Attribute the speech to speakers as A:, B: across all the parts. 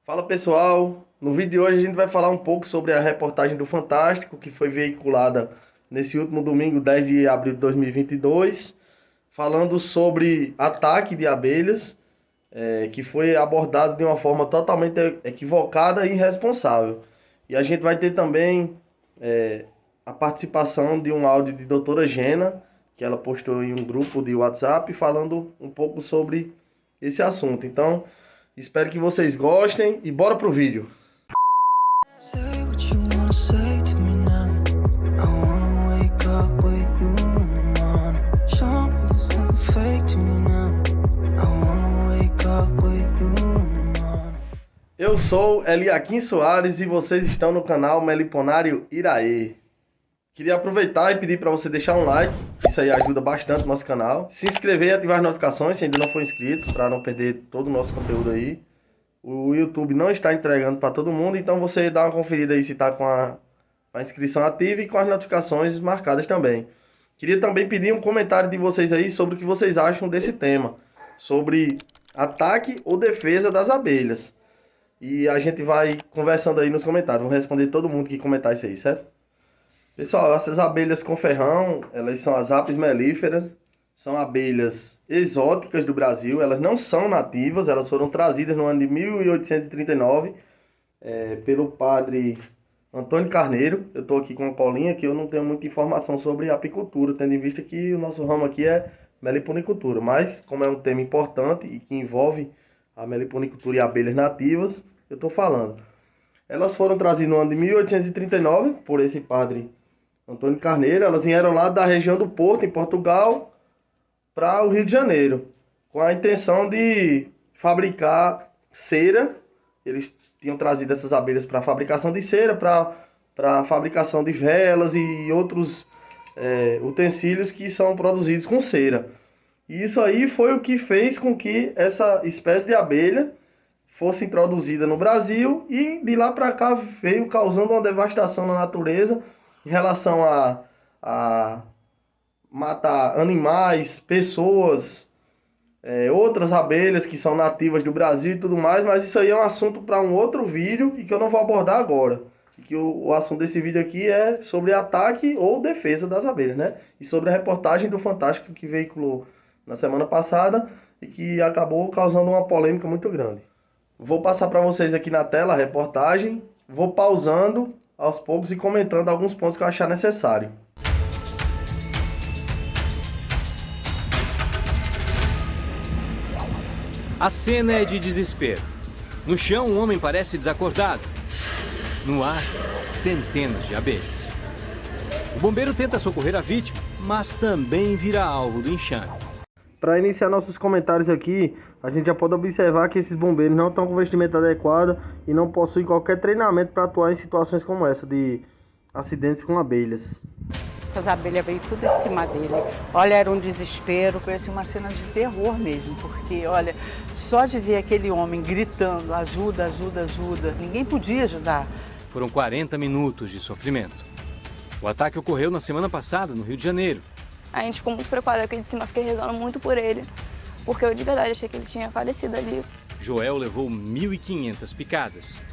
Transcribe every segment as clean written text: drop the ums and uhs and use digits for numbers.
A: Fala pessoal, no vídeo de hoje a gente vai falar um pouco sobre a reportagem do Fantástico que foi veiculada nesse último domingo, 10 de abril de 2022, falando sobre ataque de abelhas, que foi abordado de uma forma totalmente equivocada e irresponsável. E a gente vai ter também a participação de um áudio de doutora Gena, que ela postou em um grupo de WhatsApp falando um pouco sobre esse assunto. Então, espero que vocês gostem e bora pro vídeo.
B: Say what you wanna say to me now. I wanna wake up with you in the morning. Show me there's nothing fake to me now. I wanna wake up with you in the morning.
A: Eu sou Eliakim Soares e vocês estão no canal Meliponário Iraê. Queria aproveitar e pedir para você deixar um like, isso aí ajuda bastante o nosso canal. Se inscrever e ativar as notificações se ainda não for inscrito, para não perder todo o nosso conteúdo aí. O YouTube não está entregando para todo mundo, então você dá uma conferida aí se está com a inscrição ativa e com as notificações marcadas também. Queria também pedir um comentário de vocês aí sobre o que vocês acham desse tema, sobre ataque ou defesa das abelhas. E a gente vai conversando aí nos comentários, vou responder todo mundo que comentar isso aí, certo? Pessoal, essas abelhas com ferrão, elas são as apis mellíferas, são abelhas exóticas do Brasil, elas não são nativas, elas foram trazidas no ano de 1839 pelo padre Antônio Carneiro. Eu estou aqui com uma colinha que eu não tenho muita informação sobre apicultura, tendo em vista que o nosso ramo aqui é meliponicultura, mas como é um tema importante e que envolve a meliponicultura e abelhas nativas, eu estou falando. Elas foram trazidas no ano de 1839 por esse padre Antônio Carneiro. Elas vieram lá da região do Porto, em Portugal, para o Rio de Janeiro, com a intenção de fabricar cera. Eles tinham trazido essas abelhas para a fabricação de cera, para a fabricação de velas e outros utensílios que são produzidos com cera. E isso aí foi o que fez com que essa espécie de abelha fosse introduzida no Brasil e de lá para cá veio causando uma devastação na natureza em relação a matar animais, pessoas, outras abelhas que são nativas do Brasil e tudo mais, mas isso aí é um assunto para um outro vídeo e que eu não vou abordar agora. E que o assunto desse vídeo aqui é sobre ataque ou defesa das abelhas, né? E sobre a reportagem do Fantástico que veiculou na semana passada e que acabou causando uma polêmica muito grande. Vou passar para vocês aqui na tela a reportagem, vou pausando aos poucos e comentando alguns pontos que eu achar necessário.
C: A cena é de desespero. No chão, um homem parece desacordado. No ar, centenas de abelhas. O bombeiro tenta socorrer a vítima, mas também vira alvo do enxame.
A: Para iniciar nossos comentários aqui, a gente já pode observar que esses bombeiros não estão com vestimenta adequada e não possuem qualquer treinamento para atuar em situações como essa, de acidentes com abelhas.
D: As abelhas veio tudo em cima dele. Olha, era um desespero.
E: Parecia uma cena de terror mesmo, porque, olha, só de ver aquele homem gritando, ajuda, ajuda, ajuda, ninguém podia ajudar.
C: Foram 40 minutos de sofrimento. O ataque ocorreu na semana passada, no Rio de Janeiro.
F: A gente ficou muito preocupada aqui de cima, fiquei rezando muito por ele, porque eu de verdade achei que ele tinha falecido ali.
C: Joel levou 1.500 picadas.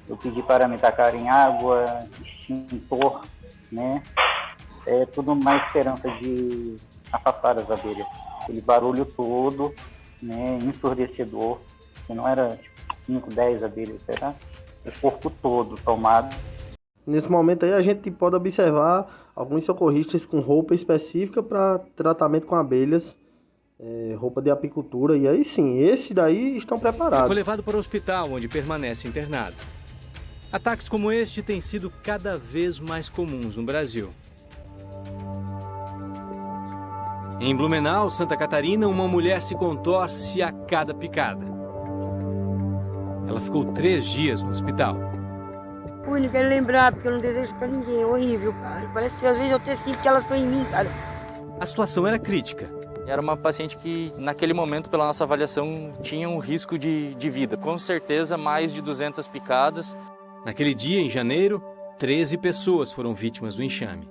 G: Eu pedi para me tacarem água, extintor, né? É tudo na esperança de afastar as abelhas. Aquele barulho todo, né? Ensurdecedor, que não era 5, 10 abelhas, era o corpo todo tomado.
A: Nesse momento aí a gente pode observar alguns socorristas com roupa específica para tratamento com abelhas, roupa de apicultura, e aí sim, esse daí estão preparados.
C: Foi levado para o hospital, onde permanece internado. Ataques como este têm sido cada vez mais comuns no Brasil. Em Blumenau, Santa Catarina, uma mulher se contorce a cada picada. Ela ficou 3 dias no hospital.
H: Ui, não quero lembrar, porque eu não desejo pra ninguém. É horrível, cara. Parece que às vezes eu até sinto que elas estão em mim, cara.
C: A situação era crítica.
I: Era uma paciente que, naquele momento, pela nossa avaliação, tinha um risco de vida. Com certeza, mais de 200 picadas.
C: Naquele dia, em janeiro, 13 pessoas foram vítimas do enxame.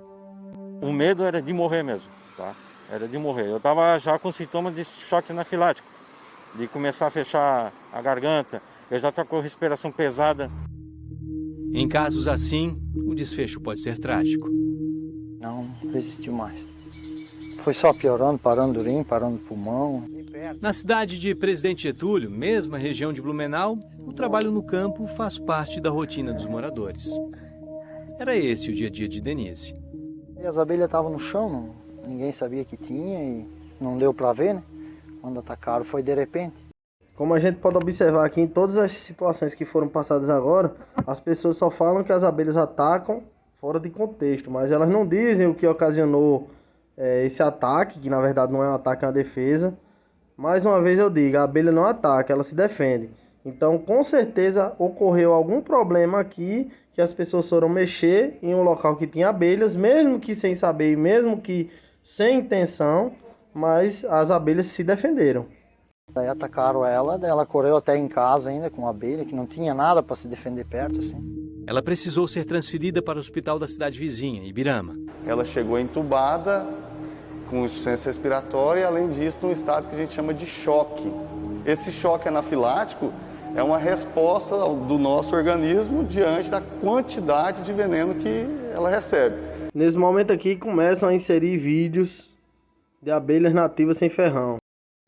J: O medo era de morrer mesmo, tá? Era de morrer. Eu estava já com sintomas de choque anafilático, de começar a fechar a garganta. Ele já está com respiração pesada.
C: Em casos assim, o desfecho pode ser trágico.
K: Não resistiu mais. Foi só piorando, parando o rim, parando o pulmão.
C: Na cidade de Presidente Getúlio, mesma região de Blumenau, o trabalho no campo faz parte da rotina dos moradores. Era esse o dia a dia de Denise.
K: E as abelhas estavam no chão, ninguém sabia que tinha e não deu para ver, né? Quando atacaram foi de repente.
A: Como a gente pode observar aqui em todas as situações que foram passadas agora, as pessoas só falam que as abelhas atacam fora de contexto, mas elas não dizem o que ocasionou esse ataque, que na verdade não é um ataque, é uma defesa. Mais uma vez eu digo, a abelha não ataca, ela se defende. Então, com certeza, ocorreu algum problema aqui, que as pessoas foram mexer em um local que tinha abelhas, mesmo que sem saber, mesmo que sem intenção, mas as abelhas se defenderam.
K: Daí atacaram ela, daí ela correu até em casa ainda com a abelha, que não tinha nada para se defender perto, assim.
C: Ela precisou ser transferida para o hospital da cidade vizinha, Ibirama.
L: Ela chegou entubada, com insuficiência respiratória e, além disso, num estado que a gente chama de choque. Esse choque anafilático é uma resposta do nosso organismo diante da quantidade de veneno que ela recebe.
A: Nesse momento aqui começam a inserir vídeos de abelhas nativas sem ferrão.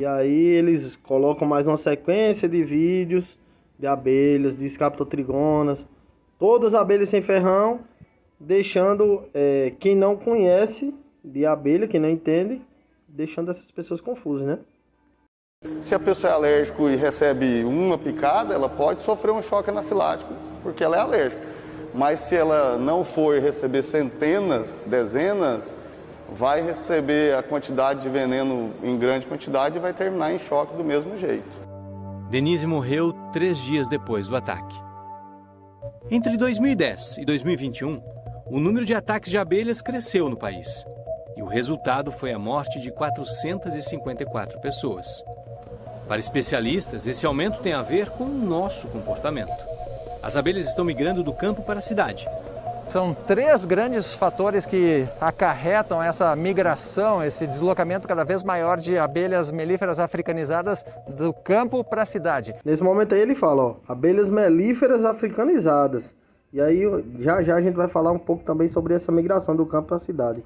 A: E aí eles colocam mais uma sequência de vídeos de abelhas, de escaptotrigonas, todas abelhas sem ferrão, deixando quem não conhece de abelha, quem não entende, deixando essas pessoas confusas, né?
L: Se a pessoa é alérgica e recebe uma picada, ela pode sofrer um choque anafilático, porque ela é alérgica. Mas se ela não for receber centenas, dezenas, vai receber a quantidade de veneno em grande quantidade e vai terminar em choque do mesmo jeito.
C: Denise morreu 3 dias depois do ataque. Entre 2010 e 2021, o número de ataques de abelhas cresceu no país. E o resultado foi a morte de 454 pessoas. Para especialistas, esse aumento tem a ver com o nosso comportamento. As abelhas estão migrando do campo para a cidade.
M: São 3 grandes fatores que acarretam essa migração, esse deslocamento cada vez maior de abelhas melíferas africanizadas do campo para a cidade.
A: Nesse momento aí ele fala, ó, abelhas melíferas africanizadas. E aí já a gente vai falar um pouco também sobre essa migração do campo para a cidade.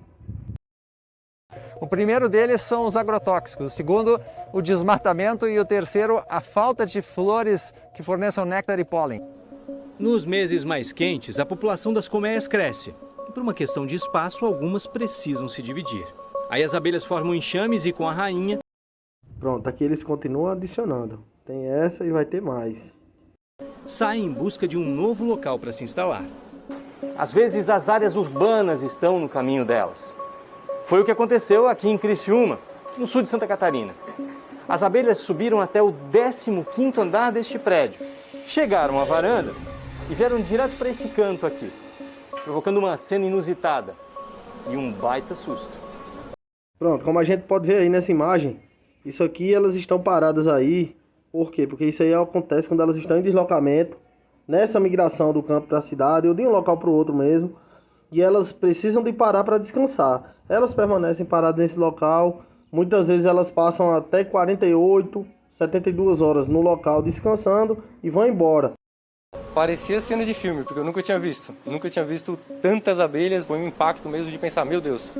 M: O primeiro deles são os agrotóxicos, o segundo, o desmatamento e o terceiro, a falta de flores que forneçam néctar e pólen.
C: Nos meses mais quentes, a população das colmeias cresce. E por uma questão de espaço, algumas precisam se dividir. Aí as abelhas formam enxames e com a rainha...
A: Pronto, aqui eles continuam adicionando. Tem essa e vai ter mais.
C: Saem em busca de um novo local para se instalar.
N: Às vezes as áreas urbanas estão no caminho delas. Foi o que aconteceu aqui em Criciúma, no sul de Santa Catarina. As abelhas subiram até o 15º andar deste prédio. Chegaram à varanda e vieram direto para esse canto aqui, provocando uma cena inusitada e um baita susto.
A: Pronto, como a gente pode ver aí nessa imagem, isso aqui elas estão paradas aí. Por quê? Porque isso aí acontece quando elas estão em deslocamento, nessa migração do campo para a cidade ou de um local para o outro mesmo. E elas precisam de parar para descansar. Elas permanecem paradas nesse local. Muitas vezes elas passam até 48, 72 horas no local descansando e vão embora.
O: Parecia cena de filme, porque eu nunca tinha visto. Nunca tinha visto tantas abelhas. Foi um impacto mesmo de pensar, meu Deus,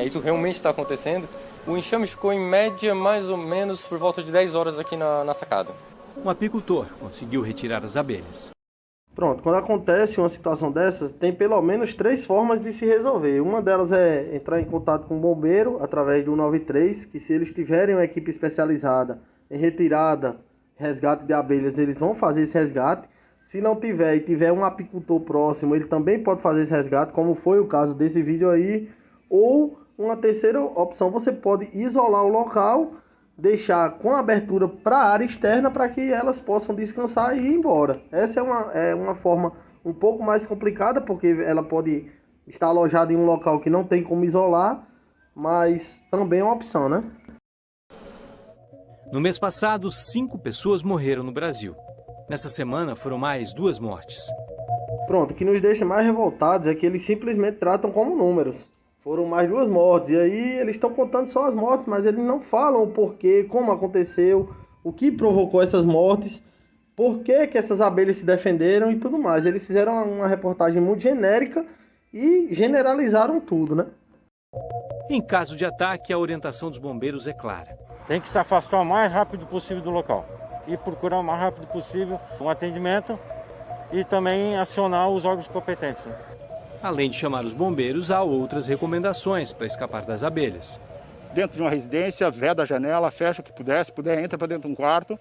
O: isso realmente está acontecendo. O enxame ficou em média mais ou menos por volta de 10 horas aqui na sacada.
C: Um apicultor conseguiu retirar as abelhas.
A: Pronto, quando acontece uma situação dessas, tem pelo menos 3 formas de se resolver. Uma delas é entrar em contato com o bombeiro através do 193, que se eles tiverem uma equipe especializada em retirada, resgate de abelhas, eles vão fazer esse resgate. Se não tiver e tiver um apicultor próximo, ele também pode fazer esse resgate, como foi o caso desse vídeo aí. Ou uma terceira opção, você pode isolar o local, deixar com abertura para a área externa para que elas possam descansar e ir embora. Essa é uma forma um pouco mais complicada, porque ela pode estar alojada em um local que não tem como isolar, mas também é uma opção, né?
C: No mês passado, 5 pessoas morreram no Brasil. Nessa semana foram mais 2 mortes.
A: Pronto, o que nos deixa mais revoltados é que eles simplesmente tratam como números. Foram mais 2 mortes, e aí eles estão contando só as mortes, mas eles não falam o porquê, como aconteceu, o que provocou essas mortes. por que que essas abelhas se defenderam e tudo mais. Eles fizeram uma reportagem muito genérica e generalizaram tudo, né?
C: Em caso de ataque, a orientação dos bombeiros é clara.
J: Tem que se afastar o mais rápido possível do local e procurar o mais rápido possível um atendimento e também acionar os órgãos competentes. Né?
C: Além de chamar os bombeiros, há outras recomendações para escapar das abelhas.
P: Dentro de uma residência, veda a janela, fecha o que puder, se puder, entra para dentro de um quarto.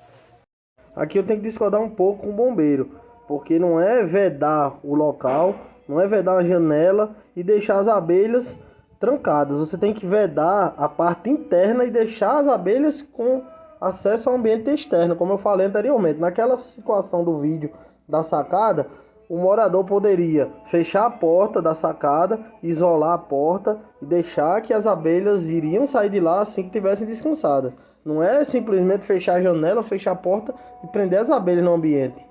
A: Aqui eu tenho que discordar um pouco com o bombeiro, porque não é vedar o local, não é vedar a janela e deixar as abelhas trancadas. Você tem que vedar a parte interna e deixar as abelhas com acesso ao ambiente externo, como eu falei anteriormente. Naquela situação do vídeo da sacada, o morador poderia fechar a porta da sacada, isolar a porta e deixar que as abelhas iriam sair de lá assim que tivessem descansado. Não é simplesmente fechar a janela, fechar a porta e prender as abelhas no ambiente.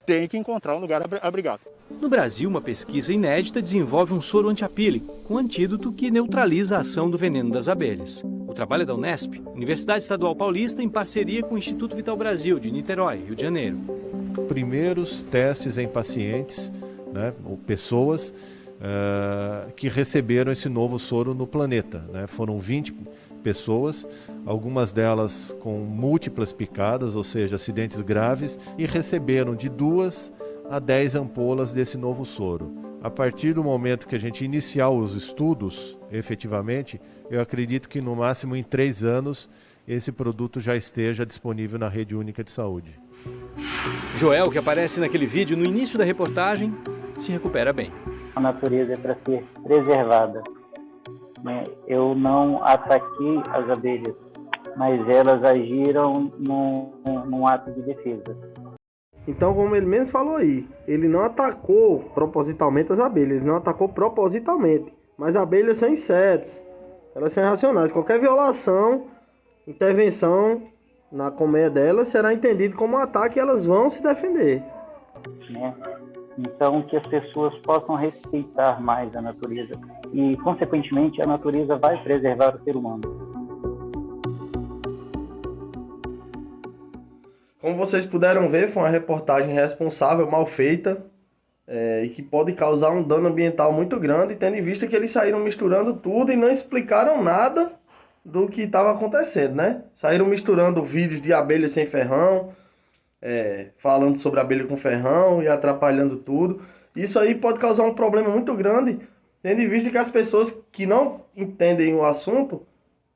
P: Tem que encontrar um lugar abrigado.
C: No Brasil, uma pesquisa inédita desenvolve um soro antiapílico, um antídoto que neutraliza a ação do veneno das abelhas. O trabalho é da Unesp, Universidade Estadual Paulista, em parceria com o Instituto Vital Brasil, de Niterói, Rio de Janeiro.
Q: Primeiros testes em pacientes, né, ou pessoas que receberam esse novo soro no planeta. Né? Foram 20 pessoas, algumas delas com múltiplas picadas, ou seja, acidentes graves, e receberam de 2 a 10 ampolas desse novo soro. A partir do momento que a gente iniciar os estudos, efetivamente, eu acredito que no máximo em 3 anos esse produto já esteja disponível na rede única de saúde.
C: Joel, que aparece naquele vídeo no início da reportagem, se recupera bem.
G: A natureza é para ser preservada. Eu não ataquei as abelhas, mas elas agiram num ato de defesa.
A: Então, como ele mesmo falou aí, ele não atacou propositalmente as abelhas, ele não atacou propositalmente. Mas abelhas são insetos, elas são irracionais. Qualquer violação, intervenção na colmeia delas será entendido como um ataque e elas vão se defender.
G: Então, que as pessoas possam respeitar mais a natureza e, consequentemente, a natureza vai preservar o ser humano.
A: Como vocês puderam ver, foi uma reportagem responsável, mal feita, e que pode causar um dano ambiental muito grande, tendo em vista que eles saíram misturando tudo e não explicaram nada do que estava acontecendo, né? Saíram misturando vídeos de abelha sem ferrão, falando sobre abelha com ferrão e atrapalhando tudo. Isso aí pode causar um problema muito grande, tendo em vista que as pessoas que não entendem o assunto,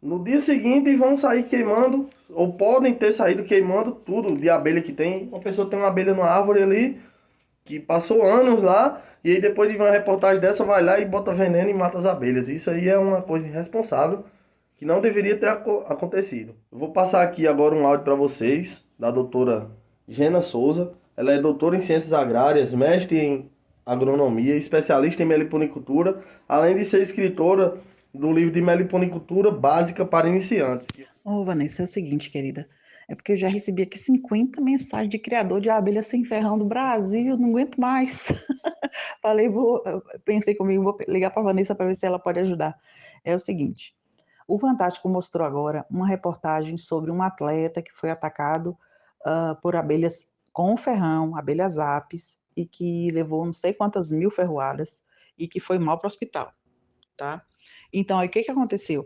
A: no dia seguinte vão sair queimando, ou podem ter saído queimando tudo de abelha que tem. Uma pessoa tem uma abelha numa árvore ali, que passou anos lá, e aí depois de ver uma reportagem dessa, vai lá e bota veneno e mata as abelhas. Isso aí é uma coisa irresponsável, que não deveria ter acontecido. Eu vou passar aqui agora um áudio para vocês, da doutora Gena Souza. Ela é doutora em Ciências Agrárias, mestre em Agronomia, especialista em meliponicultura, além de ser escritora do livro de meliponicultura básica para iniciantes.
R: Vanessa, é o seguinte, querida, é porque eu já recebi aqui 50 mensagens de criador de abelha sem ferrão do Brasil, não aguento mais. Pensei comigo, vou ligar para a Vanessa para ver se ela pode ajudar. É o seguinte, o Fantástico mostrou agora uma reportagem sobre um atleta que foi atacado por abelhas com ferrão, abelhas apis, e que levou não sei quantas mil ferroadas e que foi mal para o hospital, tá? Então, aí, o que aconteceu?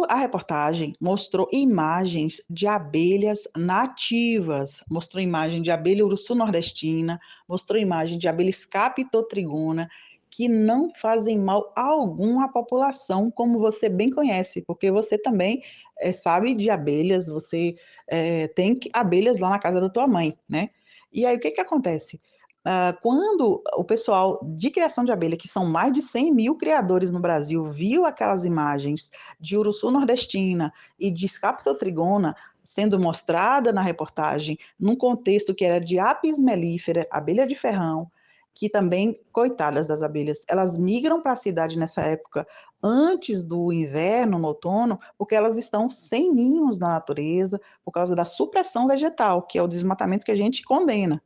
R: A reportagem mostrou imagens de abelhas nativas, mostrou imagem de abelha urussu nordestina, mostrou imagem de abelha escapitotrigona, que não fazem mal algum à população, como você bem conhece, porque você também sabe de abelhas, você tem abelhas lá na casa da tua mãe, né? E aí, o que acontece? Quando o pessoal de criação de abelha, que são mais de 100 mil criadores no Brasil, viu aquelas imagens de urussu nordestina e de escapitotrigona sendo mostrada na reportagem, num contexto que era de apis mellifera, abelha de ferrão, que também, coitadas das abelhas, elas migram para a cidade nessa época, antes do inverno, no outono, porque elas estão sem ninhos na natureza, por causa da supressão vegetal, que é o desmatamento que a gente condena.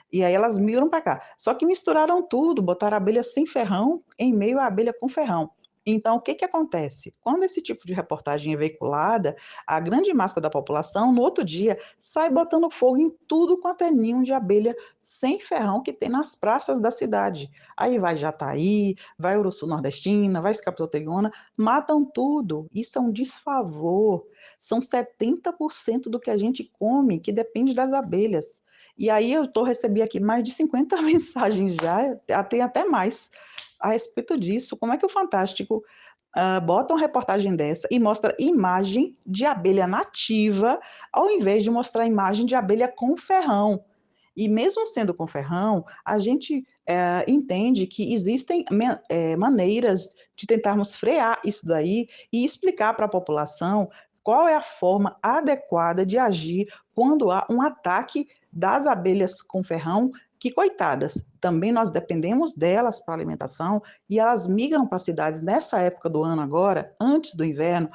R: E aí elas migram para cá. Só que misturaram tudo, botaram a abelha sem ferrão em meio à abelha com ferrão. Então, o que que acontece? Quando esse tipo de reportagem é veiculada, a grande massa da população, no outro dia, sai botando fogo em tudo quanto é ninho de abelha sem ferrão que tem nas praças da cidade. Aí vai jataí, vai uruçu nordestina, vai escapitotegona, matam tudo. Isso é um desfavor. São 70% do que a gente come que depende das abelhas. E aí recebi aqui mais de 50 mensagens já, tem até mais, a respeito disso. Como é que o Fantástico bota uma reportagem dessa e mostra imagem de abelha nativa, ao invés de mostrar imagem de abelha com ferrão? E mesmo sendo com ferrão, a gente entende que existem maneiras de tentarmos frear isso daí e explicar para a população qual é a forma adequada de agir quando há um ataque das abelhas com ferrão, que, coitadas, também nós dependemos delas para alimentação e elas migram para cidades nessa época do ano agora, antes do inverno,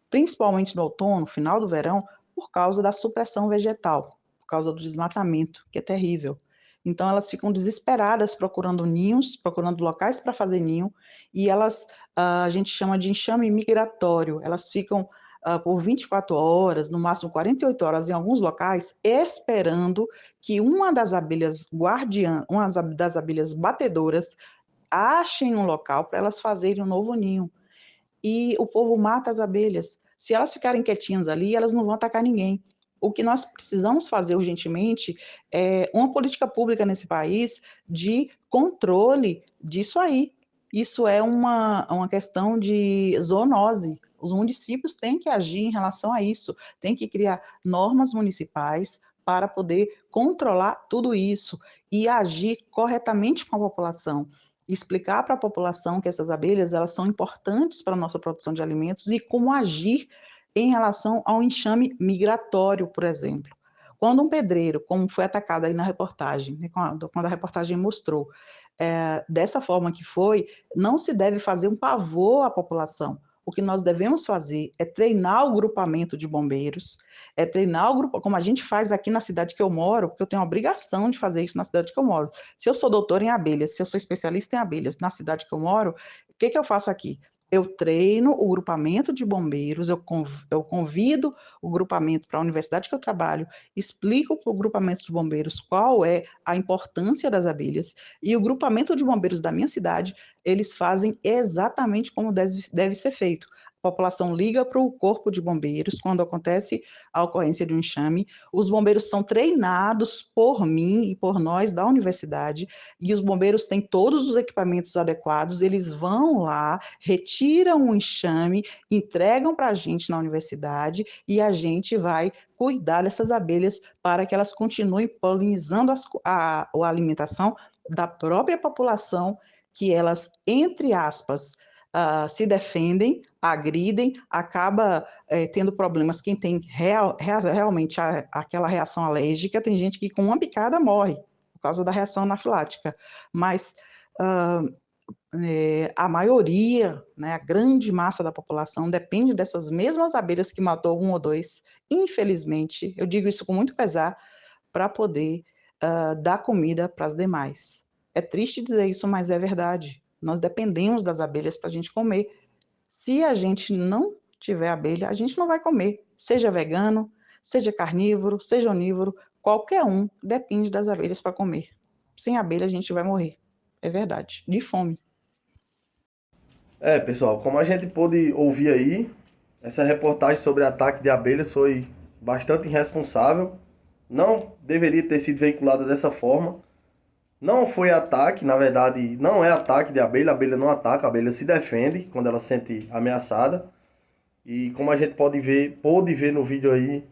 R: principalmente no outono, final do verão, por causa da supressão vegetal, por causa do desmatamento, que é terrível. Então, elas ficam desesperadas procurando ninhos, procurando locais para fazer ninho, e elas, a gente chama de enxame migratório, elas ficam por 24 horas, no máximo 48 horas em alguns locais, esperando que uma das abelhas guardiãs, uma das abelhas batedoras, achem um local para elas fazerem um novo ninho. E o povo mata as abelhas. Se elas ficarem quietinhas ali, elas não vão atacar ninguém. O que nós precisamos fazer urgentemente é uma política pública nesse país de controle disso aí. Isso é uma questão de zoonose. Os municípios têm que agir em relação a isso, têm que criar normas municipais para poder controlar tudo isso e agir corretamente com a população. Explicar para a população que essas abelhas elas são importantes para a nossa produção de alimentos e como agir em relação ao enxame migratório, por exemplo. Quando um pedreiro, como foi atacado aí na reportagem, quando a reportagem mostrou, dessa forma que foi, não se deve fazer um pavor à população. O que nós devemos fazer é treinar o grupamento de bombeiros, é treinar o grupo, como a gente faz aqui na cidade que eu moro, porque eu tenho a obrigação de fazer isso na cidade que eu moro. Se eu sou doutora em abelhas, se eu sou especialista em abelhas na cidade que eu moro, o que eu faço aqui? Eu treino o grupamento de bombeiros, eu convido o grupamento para a universidade que eu trabalho, explico para o grupamento de bombeiros qual é a importância das abelhas, e o grupamento de bombeiros da minha cidade, eles fazem exatamente como deve ser feito. A população liga para o corpo de bombeiros quando acontece a ocorrência de um enxame. Os bombeiros são treinados por mim e por nós da universidade, e os bombeiros têm todos os equipamentos adequados, eles vão lá, retiram o enxame, entregam para a gente na universidade, e a gente vai cuidar dessas abelhas para que elas continuem polinizando a alimentação da própria população, que elas, entre aspas, se defendem, agridem, acaba tendo problemas. Quem tem realmente aquela reação alérgica, tem gente que com uma picada morre por causa da reação anafilática, mas a maioria, né, a grande massa da população depende dessas mesmas abelhas que matou um ou dois, infelizmente, eu digo isso com muito pesar, para poder dar comida para as demais. É triste dizer isso, mas é verdade. Nós dependemos das abelhas para a gente comer. Se a gente não tiver abelha, a gente não vai comer. Seja vegano, seja carnívoro, seja onívoro, qualquer um depende das abelhas para comer. Sem abelha a gente vai morrer. É verdade, de fome.
A: Pessoal, como a gente pôde ouvir aí, essa reportagem sobre ataque de abelhas foi bastante irresponsável. Não deveria ter sido veiculada dessa forma. Não foi ataque, na verdade, não é ataque de abelha. A abelha não ataca, a abelha se defende quando ela se sente ameaçada. E como a gente pôde ver no vídeo aí,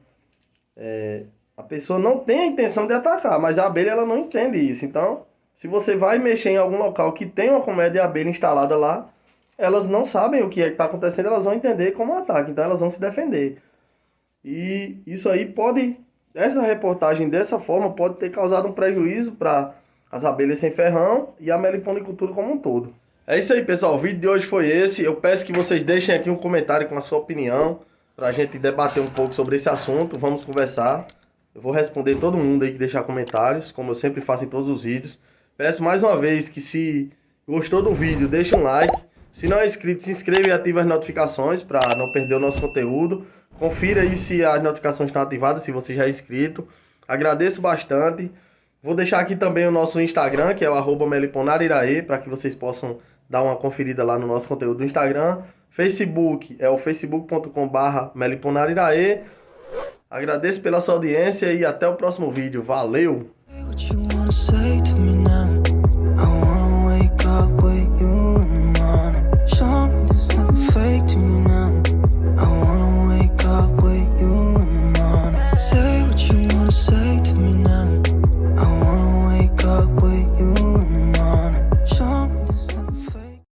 A: a pessoa não tem a intenção de atacar, mas a abelha ela não entende isso. Então, se você vai mexer em algum local que tem uma colmeia de abelha instalada lá, elas não sabem o que é que está acontecendo, elas vão entender como um ataque, então elas vão se defender. E isso aí essa reportagem dessa forma pode ter causado um prejuízo para as abelhas sem ferrão e a meliponicultura como um todo. É isso aí, pessoal. O vídeo de hoje foi esse. Eu peço que vocês deixem aqui um comentário com a sua opinião, para a gente debater um pouco sobre esse assunto. Vamos conversar. Eu vou responder todo mundo aí que deixar comentários, como eu sempre faço em todos os vídeos. Peço mais uma vez que, se gostou do vídeo, deixe um like. Se não é inscrito, se inscreva e ative as notificações para não perder o nosso conteúdo. Confira aí se as notificações estão ativadas, se você já é inscrito. Agradeço bastante. Vou deixar aqui também o nosso Instagram, que é o @meliponariraê, para que vocês possam dar uma conferida lá no nosso conteúdo do Instagram. Facebook é o facebook.com/meliponariraê. Agradeço pela sua audiência e até o próximo vídeo. Valeu!
B: What you wanna say to me